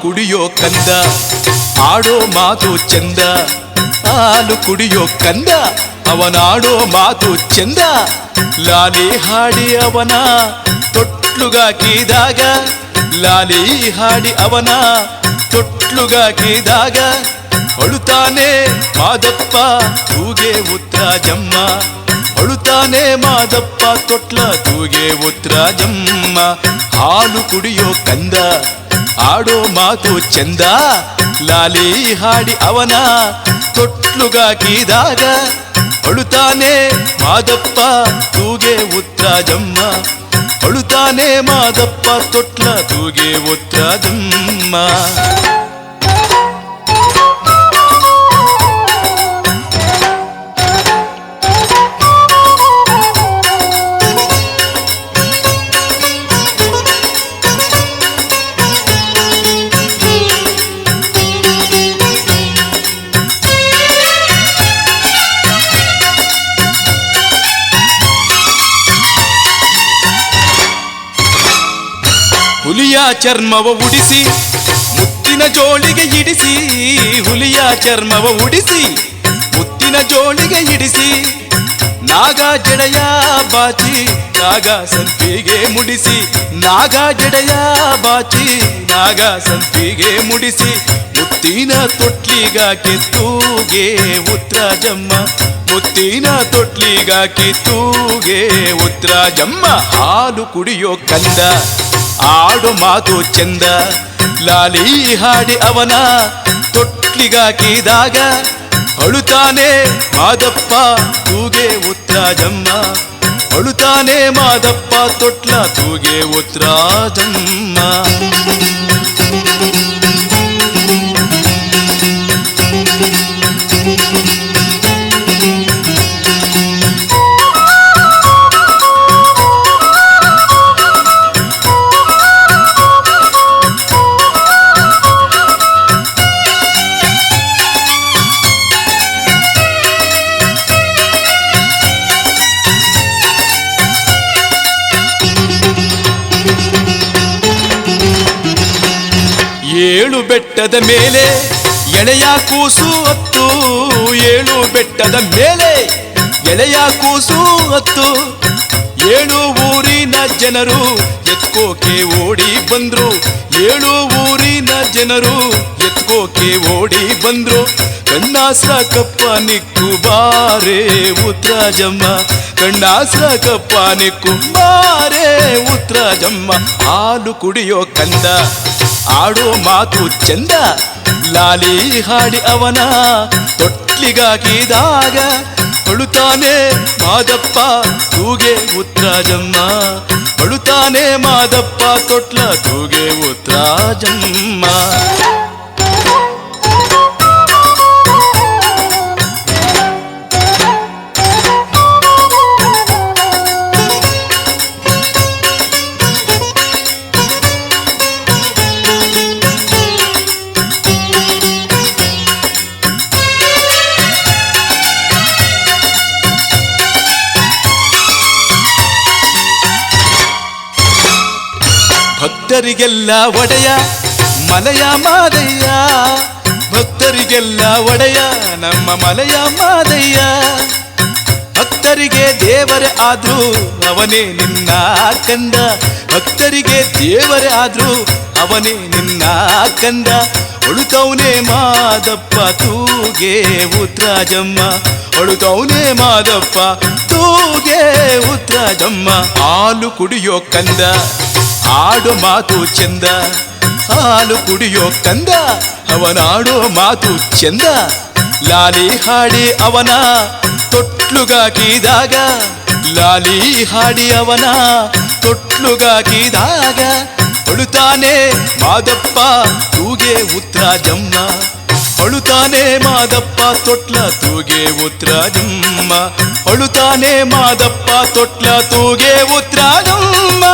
ಕುಡಿಯೋ ಕಂದ ಆಡೋ ಮಾತು ಚಂದ, ಹಾಲು ಕುಡಿಯೋ ಕಂದ ಅವನಾಡೋ ಮಾತು ಚಂದ. ಲಾಲಿ ಹಾಡಿ ಅವನ ತೊಟ್ಲುಗಾಕಿದಾಗ, ಲಾಲಿ ಹಾಡಿ ಅವನ ತೊಟ್ಲುಗಾಕಿದಾಗ ಅಳುತ್ತಾನೆ ಮಾದಪ್ಪ ತೂಗೆ ಉತ್ತರಾಜಮ್ಮ, ಅಳುತ್ತಾನೆ ಮಾದಪ್ಪ ತೊಟ್ಲ ತೂಗೆ ಉತ್ತರಾಜಮ್ಮ. ಹಾಲು ಕುಡಿಯೋ ಕಂದ ಆಡೋ ಮಾತು ಚಂದ, ಲಾಲಿ ಹಾಡಿ ಅವನ ತೊಟ್ಲುಗಾಕಿದಾಗ ಅಳುತ್ತಾನೆ ಮಾದಪ್ಪ ತೂಗೆ ಉತ್ತರಾಜಮ್ಮ, ಅಳುತ್ತಾನೆ ಮಾದಪ್ಪ ತೊಟ್ಲ ತೂಗೆ ಉತ್ತರಾಜಮ್ಮ. ಹುಲಿಯ ಚರ್ಮವ ಉಡಿಸಿ ಮುತ್ತಿನ ಜೋಳಿಗೆ ಇಡಿಸಿ, ಹುಲಿಯ ಚರ್ಮವ ಉಡಿಸಿ ಮುತ್ತಿನ ಜೋಳಿಗೆ ಇಡಿಸಿ, ನಾಗ ಜಡೆಯ ಬಾಚಿ ನಾಗ ಸಂಪಿಗೆ ಮುಡಿಸಿ, ನಾಗ ಜಡೆಯ ಬಾಚಿ ನಾಗ ಸಂಪಿಗೆ ಮುಡಿಸಿ, ಮುತ್ತಿನ ತೊಟ್ಲಿಗಾಕಿ ತೂಗೆ ಉತ್ತರಾಜಮ್ಮ, ಮುತ್ತಿನ ತೊಟ್ಲಿಗಾಕಿ ತೂಗೆ ಉತ್ತರಾಜಮ್ಮ. ಹಾಲು ಕುಡಿಯೋ ಕಂದ ಆಡು ಮಾತು ಚಂದ, ಲಾಲಿ ಹಾಡಿ ಅವನ ತೊಟ್ಲಿಗಾಕಿದಾಗ ಅಳುತ್ತಾನೆ ಮಾದಪ್ಪ ತೂಗೆ ಉತ್ತರಾಜಮ್ಮ, ಅಳುತ್ತಾನೆ ಮಾದಪ್ಪ ತೊಟ್ಲ ತೂಗೆ ಉತ್ತರಾಜಮ್ಮ. ಏಳು ಬೆಟ್ಟದ ಮೇಲೆ ಎಳೆಯ ಕೂಸು ಹತ್ತು, ಏಳು ಬೆಟ್ಟದ ಮೇಲೆ ಎಳೆಯ ಕೂಸು ಹತ್ತು, ಏಳು ಊರಿನ ಜನರು ಎತ್ಕೋಕೆ ಓಡಿ ಬಂದ್ರು, ಏಳು ಊರಿನ ಜನರು ಎತ್ಕೋಕೆ ಓಡಿ ಬಂದ್ರು. ಕಣ್ಣಾಸ್ರ ಕಪ್ಪ ನಿಕ್ಕು ಬಾರೆ ಉತ್ತರಾಜಮ್ಮ, ಕಣ್ಣಾಸ್ರ ಕಪ್ಪ ನಿಕ್ಕು ಬಾರೆ ಉತ್ತರಾಜಮ್ಮ. ಹಾಲು ಕುಡಿಯೋ ಕಂದ ಆಡೋ ಮಾತು ಚಂದ, ಲಾಲಿ ಹಾಡಿ ಅವನ ತೊಟ್ಲಿಗಾಕಿದಾಗ ಅಳುತ್ತಾನೆ ಮಾದಪ್ಪ ತೂಗೆ ಉತ್ತರಾಜಮ್ಮ, ಅಳುತ್ತಾನೆ ಮಾದಪ್ಪ ತೊಟ್ಲ ತೂಗೆ ಉತ್ತರಾಜಮ್ಮ. ಭಕ್ತರಿಗೆಲ್ಲ ಒಡೆಯ ಮಲಯ ಮಾದಯ್ಯ, ಭಕ್ತರಿಗೆಲ್ಲ ಒಡೆಯ ನಮ್ಮ ಮಲಯ ಮಾದಯ್ಯ. ಭಕ್ತರಿಗೆ ದೇವರೇ ಆದ್ರೂ ಅವನೇ ನಿನ್ನ ಕಂದ, ಭಕ್ತರಿಗೆ ದೇವರೇ ಆದ್ರೂ ಅವನೇ ನಿನ್ನ ಕಂದ. ಅಳುತ್ತವನೇ ಮಾದಪ್ಪ ತೂಗೆ ಉತ್ತರಾಜಮ್ಮ, ಅಳುತ್ತವನೇ ಮಾದಪ್ಪ ತೂಗೆ ಉತ್ತರಾಜಮ್ಮ. ಹಾಲು ಕುಡಿಯೋ ಕಂದ ಆಡೋ ಮಾತು ಚಂದ, ಹಾಲು ಕುಡಿಯೋ ಕಂದ ಅವನಾಡೋ ಮಾತು ಚಂದ. ಲಾಲಿ ಹಾಡಿ ಅವನ ತೊಟ್ಲುಗಾಕಿದಾಗ, ಲಾಲಿ ಹಾಡಿ ಅವನ ತೊಟ್ಲುಗಾಕಿದಾಗ ಅಳುತ್ತಾನೆ ಮಾದಪ್ಪ ತೂಗೆ ಉತ್ತರಾಜಮ್ಮ, ಅಳುತ್ತಾನೆ ಮಾದಪ್ಪ ತೊಟ್ಲ ತೂಗೆ ಉತ್ತರಾಜಮ್ಮ, ಅಳುತ್ತಾನೆ ಮಾದಪ್ಪ ತೊಟ್ಲ ತೂಗೆ ಉತ್ತರಾಜಮ್ಮ.